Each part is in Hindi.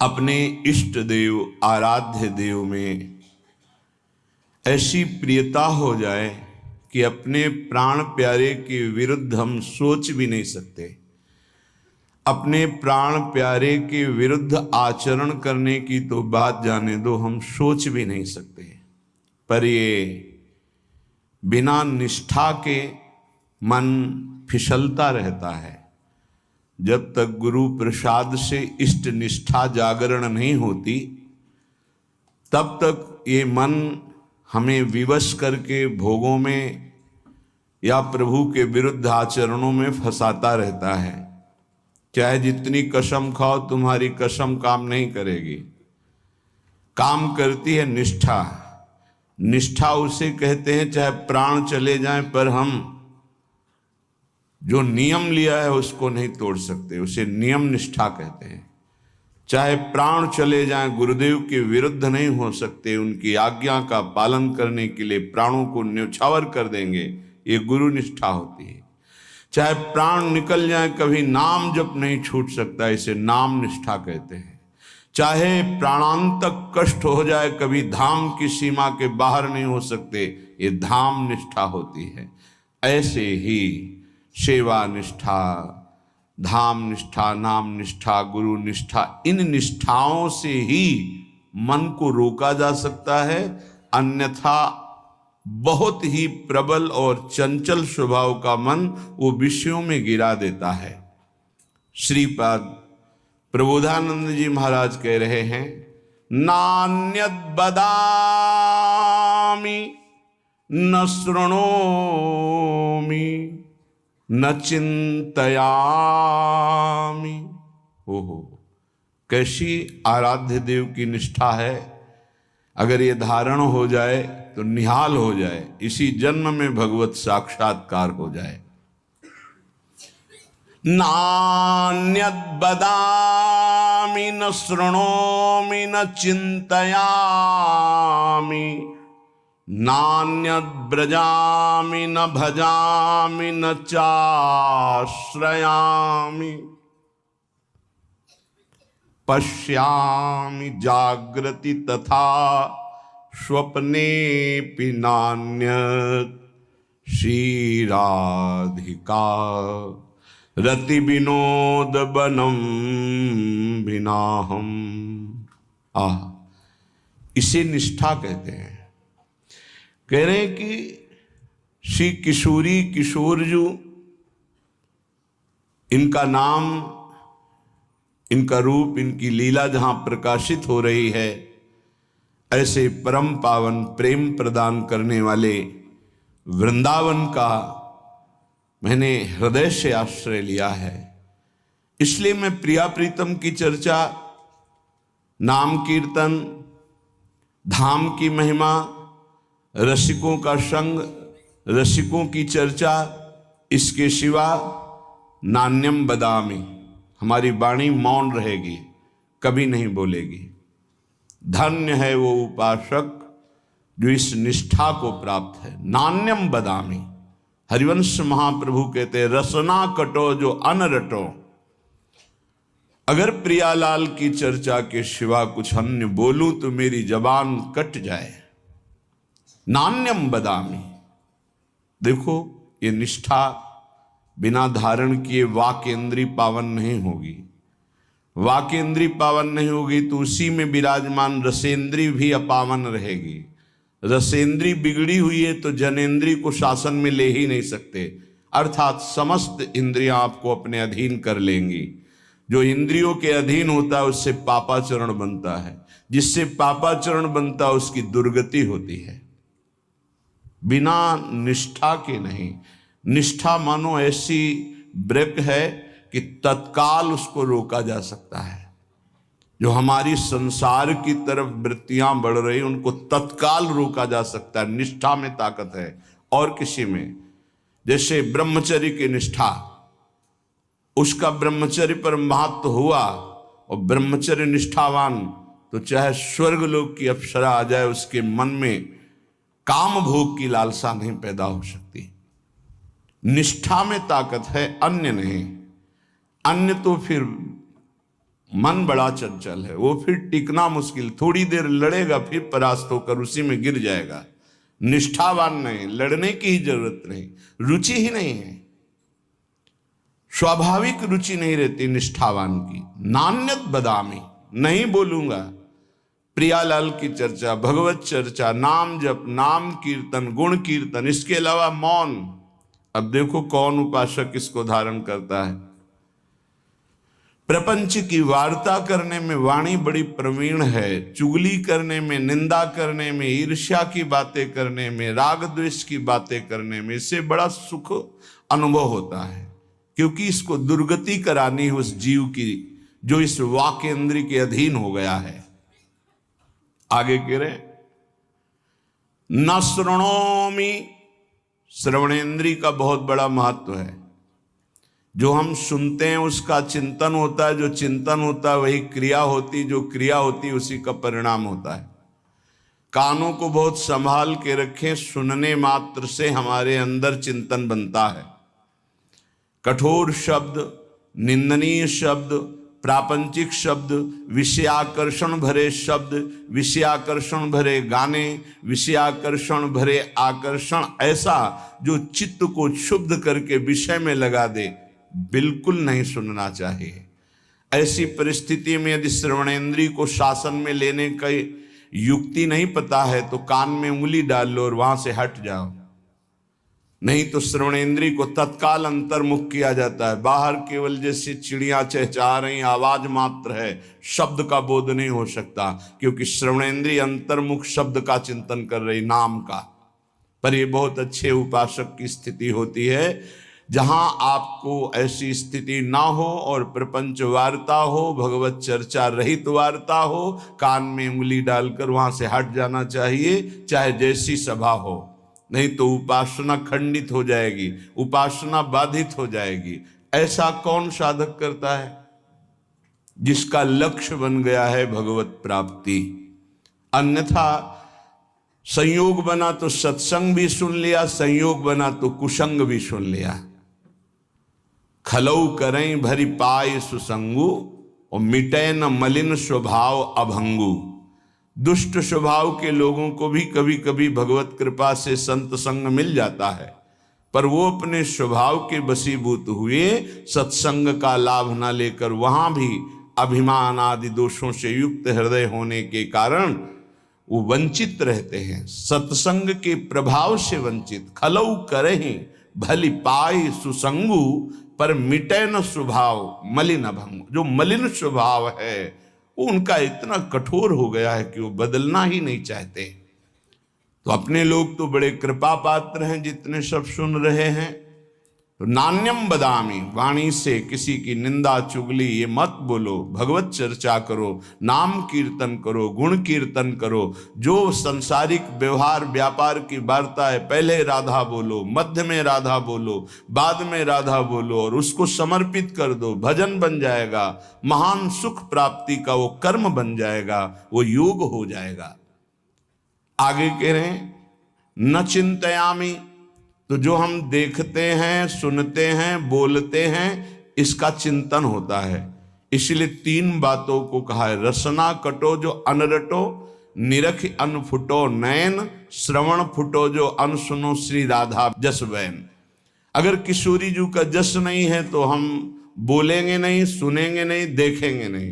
अपने इष्ट देव आराध्य देव में ऐसी प्रियता हो जाए कि अपने प्राण प्यारे के विरुद्ध हम सोच भी नहीं सकते। अपने प्राण प्यारे के विरुद्ध आचरण करने की तो बात जाने दो, हम सोच भी नहीं सकते। पर ये बिना निष्ठा के मन फिसलता रहता है। जब तक गुरु प्रसाद से इष्ट निष्ठा जागरण नहीं होती, तब तक ये मन हमें विवश करके भोगों में या प्रभु के विरुद्ध आचरणों में फंसाता रहता है। चाहे जितनी कसम खाओ, तुम्हारी कसम काम नहीं करेगी। काम करती है निष्ठा। निष्ठा उसे कहते हैं चाहे प्राण चले जाएं, पर हम जो नियम लिया है उसको नहीं तोड़ सकते, उसे नियम निष्ठा कहते हैं। चाहे प्राण चले जाएं, गुरुदेव के विरुद्ध नहीं हो सकते, उनकी आज्ञा का पालन करने के लिए प्राणों को न्यौछावर कर देंगे, ये गुरु निष्ठा होती है। चाहे प्राण निकल जाएं, कभी नाम जप नहीं छूट सकता, इसे नाम निष्ठा कहते हैं। चाहे प्राणांतक कष्ट हो जाए, कभी धाम की सीमा के बाहर नहीं हो सकते, ये धाम निष्ठा होती है। ऐसे ही सेवा निष्ठा, धाम निष्ठा, नाम निष्ठा, गुरु निष्ठा, इन निष्ठाओं से ही मन को रोका जा सकता है। अन्यथा बहुत ही प्रबल और चंचल स्वभाव का मन वो विषयों में गिरा देता है। श्रीपाद प्रबोधानंद जी महाराज कह रहे हैं, नान्यद बदामि न शृणोमि न चिंतयामि। ओहो, कैसी आराध्य देव की निष्ठा है। अगर ये धारण हो जाए तो निहाल हो जाए, इसी जन्म में भगवत साक्षात्कार हो जाए। नान्यद बदामि न शृणोमि न चिंतयामि, नान्यद ब्रजामि न भजामि न चाश्रयामि, पश्यामि जागृति तथा स्वप्नेऽपि नान्यत् श्रीराधिका रति विनोद बनम भिनाहम। इसे निष्ठा कहते हैं। कह रहे हैं कि श्री किशोरी किशोरजू, इनका नाम, इनका रूप, इनकी लीला जहां प्रकाशित हो रही है, ऐसे परम पावन प्रेम प्रदान करने वाले वृंदावन का मैंने हृदय से आश्रय लिया है। इसलिए मैं प्रिया प्रीतम की चर्चा, नाम कीर्तन, धाम की महिमा, रसिकों का संग, रसिकों की चर्चा, इसके सिवा नान्यम बदामी, हमारी वाणी मौन रहेगी, कभी नहीं बोलेगी। धन्य है वो उपासक जो इस निष्ठा को प्राप्त है। नान्यम बदामी, हरिवंश महाप्रभु कहते हैं, रसना कटो जो अन रटो। अगर प्रियालाल की चर्चा के सिवा कुछ अन्य बोलूं तो मेरी जबान कट जाए। नान्यम बदामी, देखो ये निष्ठा बिना धारण किए वाक्येंद्री पावन नहीं होगी। वाक्येंद्री पावन नहीं होगी तो उसी में विराजमान रसेंद्री भी अपावन रहेगी। रसेंद्री बिगड़ी हुई है तो जनेंद्री को शासन में ले ही नहीं सकते, अर्थात समस्त इंद्रियां आपको अपने अधीन कर लेंगी। जो इंद्रियों के अधीन होता है उससे पापाचरण बनता है, जिससे पापाचरण बनता है उसकी दुर्गति होती है। बिना निष्ठा के नहीं। निष्ठा मानो ऐसी ब्रेक है कि तत्काल उसको रोका जा सकता है। जो हमारी संसार की तरफ वृत्तियां बढ़ रही, उनको तत्काल रोका जा सकता है। निष्ठा में ताकत है, और किसी में। जैसे ब्रह्मचर्य की निष्ठा, उसका ब्रह्मचर्य पर महत्व हुआ, और ब्रह्मचर्य निष्ठावान तो चाहे स्वर्गलोक की अप्सरा आ जाए, उसके मन में काम भोग की लालसा नहीं पैदा हो सकती। निष्ठा में ताकत है, अन्य नहीं। अन्य तो फिर मन बड़ा चंचल है, वो फिर टिकना मुश्किल, थोड़ी देर लड़ेगा फिर परास्त होकर उसी में गिर जाएगा। निष्ठावान नहीं, लड़ने की ही जरूरत नहीं, रुचि ही नहीं है, स्वाभाविक रुचि नहीं रहती निष्ठावान की। नान्यत बदामी, नहीं बोलूंगा प्रियालाल की चर्चा, भगवत चर्चा, नाम जप, नाम कीर्तन, गुण कीर्तन, इसके अलावा मौन। अब देखो कौन उपासक इसको धारण करता है। प्रपंच की वार्ता करने में वाणी बड़ी प्रवीण है, चुगली करने में, निंदा करने में, ईर्ष्या की बातें करने में, राग द्वेष की बातें करने में, इससे बड़ा सुख अनुभव होता है, क्योंकि इसको दुर्गति करानी है उस जीव की जो इस वाक्येंद्री के अधीन हो गया है। आगे कह रहे न श्रृणोमि, श्रवणेन्द्री का बहुत बड़ा महत्व है। जो हम सुनते हैं उसका चिंतन होता है, जो चिंतन होता है वही क्रिया होती, जो क्रिया होती उसी का परिणाम होता है। कानों को बहुत संभाल के रखें, सुनने मात्र से हमारे अंदर चिंतन बनता है। कठोर शब्द, निंदनीय शब्द, प्रापंचिक शब्द, विषयाकर्षण भरे शब्द, विषयाकर्षण भरे गाने, विषयाकर्षण भरे आकर्षण, ऐसा जो चित्त को क्षुब्ध करके विषय में लगा दे, बिल्कुल नहीं सुनना चाहिए। ऐसी परिस्थिति में यदि श्रवणेन्द्री को शासन में लेने की युक्ति नहीं पता है तो कान में उंगली डाल लो और वहां से हट जाओ, नहीं तो श्रवणेन्द्री को तत्काल अंतर्मुख किया जाता है। बाहर केवल जैसे चिड़ियां चहचहा रही, आवाज मात्र है, शब्द का बोध नहीं हो सकता, क्योंकि श्रवणेन्द्री अंतर्मुख शब्द का चिंतन कर रही, नाम का। पर ये बहुत अच्छे उपासक की स्थिति होती है जहां आपको ऐसी स्थिति ना हो और प्रपंच वार्ता हो, भगवत चर्चा रहित वार्ता हो, कान में उंगली डालकर वहां से हट जाना चाहिए, चाहे जैसी सभा हो, नहीं तो उपासना खंडित हो जाएगी, उपासना बाधित हो जाएगी। ऐसा कौन साधक करता है? जिसका लक्ष्य बन गया है भगवत प्राप्ति। अन्यथा संयोग बना तो सत्संग भी सुन लिया, संयोग बना तो कुसंग भी सुन लिया। खलऊ करें भरी पाए सुसंगु, और मिटे न मलिन स्वभाव अभंगु। दुष्ट स्वभाव के लोगों को भी कभी कभी भगवत कृपा से संत संग मिल जाता है, पर वो अपने स्वभाव के वशीभूत हुए सत्संग का लाभ न लेकर वहां भी अभिमान आदि दोषों से युक्त हृदय होने के कारण वो वंचित रहते हैं, सत्संग के प्रभाव से वंचित। खलऊ करहीं भली पाई सुसंगु, पर मिटे न स्वभाव मलिन अभंग। जो मलिन स्वभाव है वो उनका इतना कठोर हो गया है कि वो बदलना ही नहीं चाहते। तो अपने लोग तो बड़े कृपा पात्र हैं जितने सब सुन रहे हैं। तो नान्यम बदामी, वाणी से किसी की निंदा चुगली ये मत बोलो, भगवत चर्चा करो, नाम कीर्तन करो, गुण कीर्तन करो। जो संसारिक व्यवहार व्यापार की वार्ता है, पहले राधा बोलो, मध्य में राधा बोलो, बाद में राधा बोलो और उसको समर्पित कर दो, भजन बन जाएगा, महान सुख प्राप्ति का वो कर्म बन जाएगा, वो योग हो जाएगा। आगे कह रहे हैं न चिंतयामी, तो जो हम देखते हैं, सुनते हैं, बोलते हैं, इसका चिंतन होता है। इसलिए 3 बातों को कहा है, रसना कटो जो अनरटो, निरख अन फुटो नयन, श्रवण फुटो जो अन सुनो श्री राधा जस बैन। अगर किशोरी जी का जस नहीं है तो हम बोलेंगे नहीं, सुनेंगे नहीं, देखेंगे नहीं,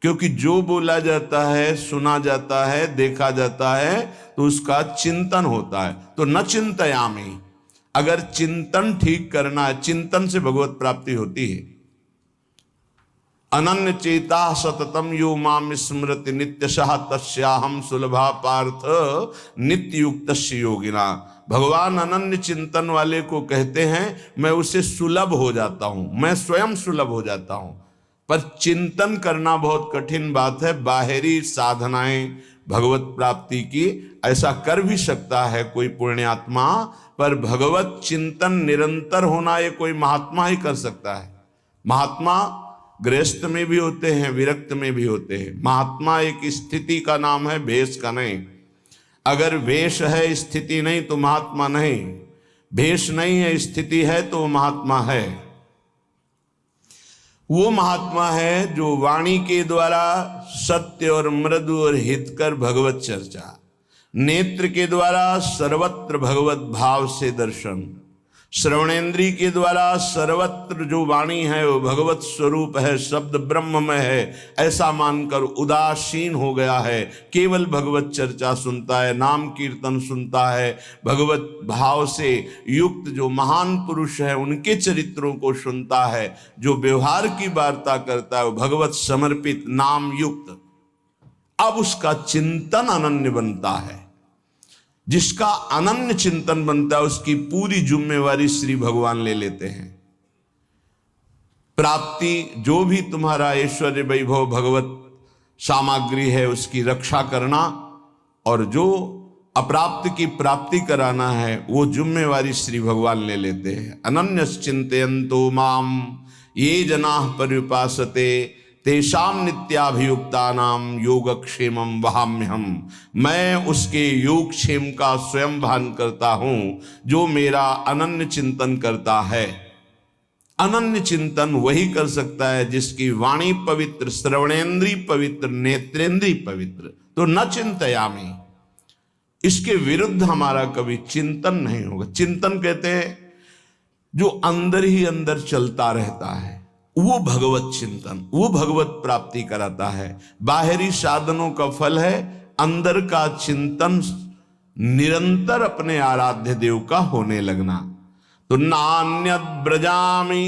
क्योंकि जो बोला जाता है, सुना जाता है, देखा जाता है तो उसका चिंतन होता है। तो न चिंतयामी, अगर चिंतन ठीक करना है, चिंतन से भगवत प्राप्ति होती है। अनन्य चेता सततम यो माम स्मृति नित्यशः तस्याहम सुलभा पार्थ नित्ययुक्तस्य योगिना। भगवान अनन्य चिंतन वाले को कहते हैं मैं उसे सुलभ हो जाता हूं, मैं स्वयं सुलभ हो जाता हूं। पर चिंतन करना बहुत कठिन बात है। बाहरी साधनाएं भगवत प्राप्ति की ऐसा कर भी सकता है कोई पुण्यात्मा, पर भगवत चिंतन निरंतर होना ये कोई महात्मा ही कर सकता है। महात्मा गृहस्थ में भी होते हैं, विरक्त में भी होते हैं। महात्मा एक स्थिति का नाम है, भेष का नहीं। अगर वेश है, स्थिति नहीं, तो महात्मा नहीं। भेष नहीं है, स्थिति है, तो महात्मा है। वो महात्मा है जो वाणी के द्वारा सत्य और मृदु और हितकर भगवत चर्चा, नेत्र के द्वारा सर्वत्र भगवत भाव से दर्शन, श्रवणेन्द्रिय के द्वारा सर्वत्र जो वाणी है वो भगवत स्वरूप है, शब्द ब्रह्म में है, ऐसा मानकर उदासीन हो गया है, केवल भगवत चर्चा सुनता है, नाम कीर्तन सुनता है, भगवत भाव से युक्त जो महान पुरुष है उनके चरित्रों को सुनता है, जो व्यवहार की वार्ता करता है वो भगवत समर्पित नाम युक्त। अब उसका चिंतन अनन्य बनता है। जिसका अनन्य चिंतन बनता है उसकी पूरी जिम्मेवारी श्री भगवान ले लेते हैं। प्राप्ति जो भी तुम्हारा ऐश्वर्य वैभव भगवत सामग्री है उसकी रक्षा करना, और जो अप्राप्त की प्राप्ति कराना है वो जिम्मेवारी श्री भगवान ले लेते हैं। अनन्यस चिंतयन्तो माम ये जनाः पर्युपासते तेषाम नित्याभियुक्तानाम योगक्षेमम वहाम्यहम। मैं उसके योगक्षेम का स्वयं भान करता हूं जो मेरा अनन्य चिंतन करता है। अनन्य चिंतन वही कर सकता है जिसकी वाणी पवित्र, श्रवणेन्द्रिय पवित्र, नेत्रेंद्रिय पवित्र। तो न चिंतयामि, इसके विरुद्ध हमारा कभी चिंतन नहीं होगा। चिंतन कहते हैं जो अंदर ही अंदर चलता रहता है, वो भगवत चिंतन, वो भगवत प्राप्ति कराता है। बाहरी साधनों का फल है अंदर का चिंतन, निरंतर अपने आराध्य देव का होने लगना। तो नान्यद ब्रजामि,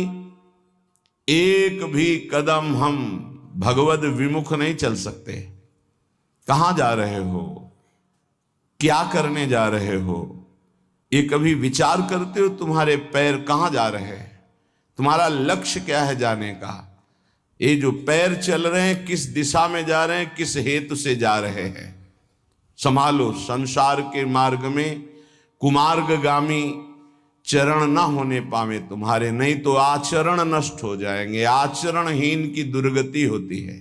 एक भी कदम हम भगवद विमुख नहीं चल सकते। कहां जा रहे हो, क्या करने जा रहे हो, ये कभी विचार करते हो? तुम्हारे पैर कहां जा रहे हैं, तुम्हारा लक्ष्य क्या है जाने का? ये जो पैर चल रहे हैं किस दिशा में जा रहे हैं, किस हेतु से जा रहे हैं? संभालो। संसार के मार्ग में कुमार्गगामी चरण ना होने पावे तुम्हारे, नहीं तो आचरण नष्ट हो जाएंगे। आचरणहीन की दुर्गति होती है।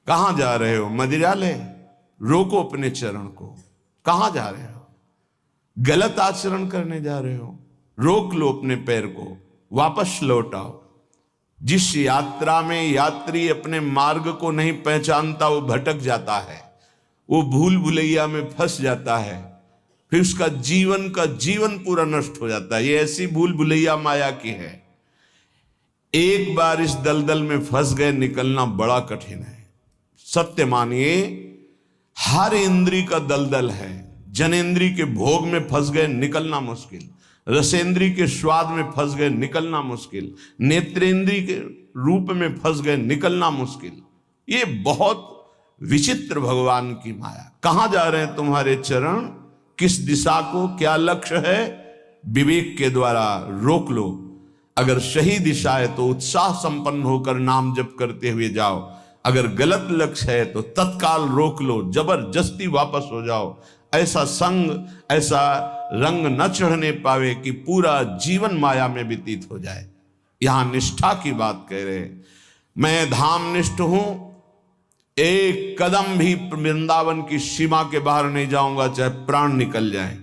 कहां जा रहे हो? मदिरालय? रोको अपने चरण को। कहां जा रहे हो? गलत आचरण करने जा रहे हो? रोक लो अपने पैर को, वापस लौट आओ। जिस यात्रा में यात्री अपने मार्ग को नहीं पहचानता वो भटक जाता है, वो भूल भुलैया में फंस जाता है, फिर उसका जीवन पूरा नष्ट हो जाता है। ये ऐसी भूल भुलैया माया की है। एक बार इस दलदल में फंस गए, निकलना बड़ा कठिन है। सत्य मानिए, हर इंद्री का दलदल है। जनेन्द्री के भोग में फंस गए, निकलना मुश्किल। रसेंद्री के स्वाद में फंस गए, निकलना मुश्किल। नेत्रेंद्री के रूप में फंस गए, निकलना मुश्किल। ये बहुत विचित्र भगवान की माया। कहां जा रहे हैं तुम्हारे चरण, किस दिशा को, क्या लक्ष्य है? विवेक के द्वारा रोक लो। अगर सही दिशा है तो उत्साह संपन्न होकर नाम जप करते हुए जाओ। अगर गलत लक्ष्य है तो तत्काल रोक लो, जबरदस्ती वापस हो जाओ। ऐसा संग, ऐसा रंग न चढ़ने पावे कि पूरा जीवन माया में व्यतीत हो जाए। यहां निष्ठा की बात कह रहे। मैं धाम निष्ठ हूं, एक कदम भी वृंदावन की सीमा के बाहर नहीं जाऊंगा, चाहे प्राण निकल जाए।